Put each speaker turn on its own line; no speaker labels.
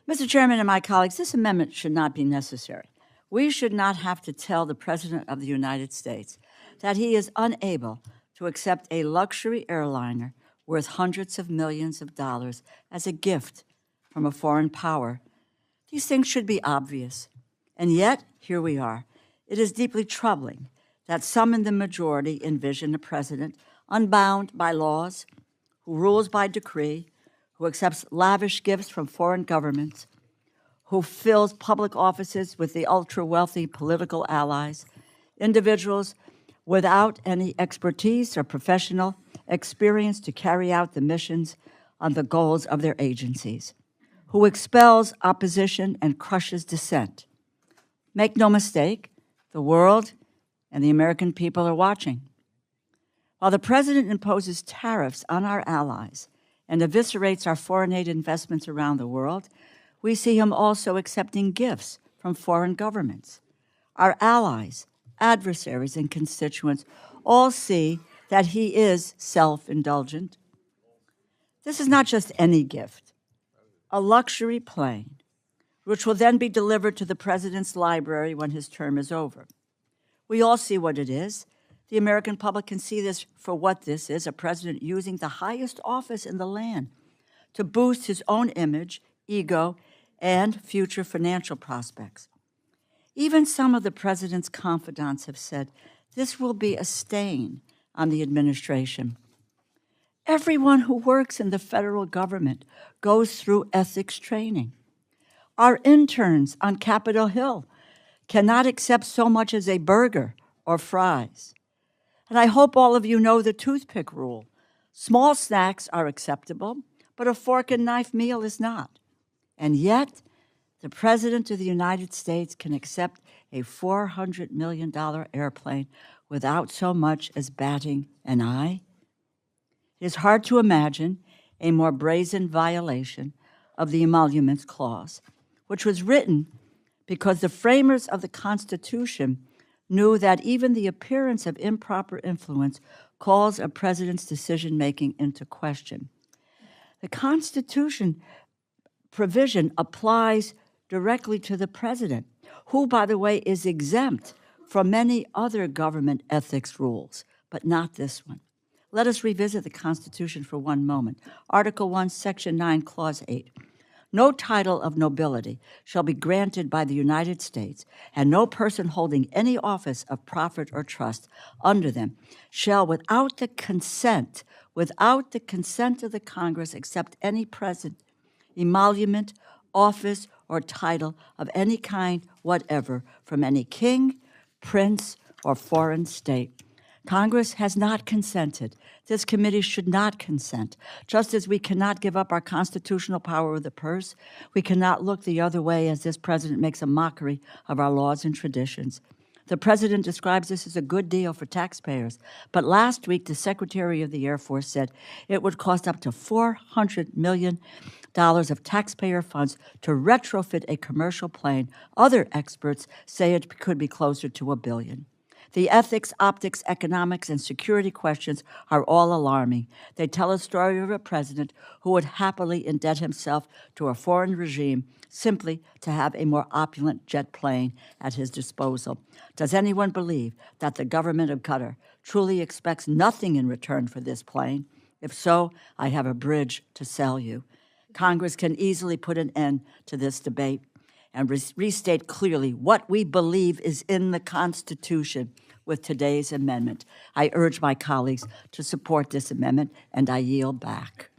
Mr. Chairman and my colleagues, this amendment should not be necessary. We should not have to tell the President of the United States that he is unable to accept a luxury airliner worth hundreds of millions of dollars as a gift from a foreign power. These things should be obvious. And yet, here we are. It is deeply troubling that some in the majority envision a president unbound by laws, who rules by decree, who accepts lavish gifts from foreign governments, who fills public offices with the ultra-wealthy political allies, individuals without any expertise or professional experience to carry out the missions on the goals of their agencies, who expels opposition and crushes dissent. Make no mistake, the world and the American people are watching. While the president imposes tariffs on our allies and eviscerates our foreign aid investments around the world, we see him also accepting gifts from foreign governments. Our allies, adversaries, and constituents all see that he is self-indulgent. This is not just any gift, a luxury plane, which will then be delivered to the president's library when his term is over. We all see what it is. The American public can see this for what this is, a president using the highest office in the land to boost his own image, ego, and future financial prospects. Even some of the president's confidants have said this will be a stain on the administration. Everyone who works in the federal government goes through ethics training. Our interns on Capitol Hill cannot accept so much as a burger or fries. And I hope all of you know the toothpick rule. Small snacks are acceptable, but a fork and knife meal is not. And yet, the President of the United States can accept a $400 million airplane without so much as batting an eye. It is hard to imagine a more brazen violation of the Emoluments Clause, which was written because the framers of the Constitution knew that even the appearance of improper influence calls a president's decision-making into question. The Constitution provision applies directly to the president, who, by the way, is exempt from many other government ethics rules, but not this one. Let us revisit the Constitution for one moment. Article 1, Section 9, Clause 8. No title of nobility shall be granted by the United States, and no person holding any office of profit or trust under them shall, without the consent of the Congress, accept any present, emolument, office, or title of any kind whatever from any king, prince, or foreign state. Congress has not consented. This committee should not consent. Just as we cannot give up our constitutional power with the purse, we cannot look the other way as this president makes a mockery of our laws and traditions. The president describes this as a good deal for taxpayers, but last week the Secretary of the Air Force said it would cost up to $400 million of taxpayer funds to retrofit a commercial plane. Other experts say it could be closer to $1 billion. The ethics, optics, economics, and security questions are all alarming. They tell a story of a president who would happily indebt himself to a foreign regime simply to have a more opulent jet plane at his disposal. Does anyone believe that the government of Qatar truly expects nothing in return for this plane? If so, I have a bridge to sell you. Congress can easily put an end to this debate and restate clearly what we believe is in the Constitution with today's amendment. I urge my colleagues to support this amendment, and I yield back.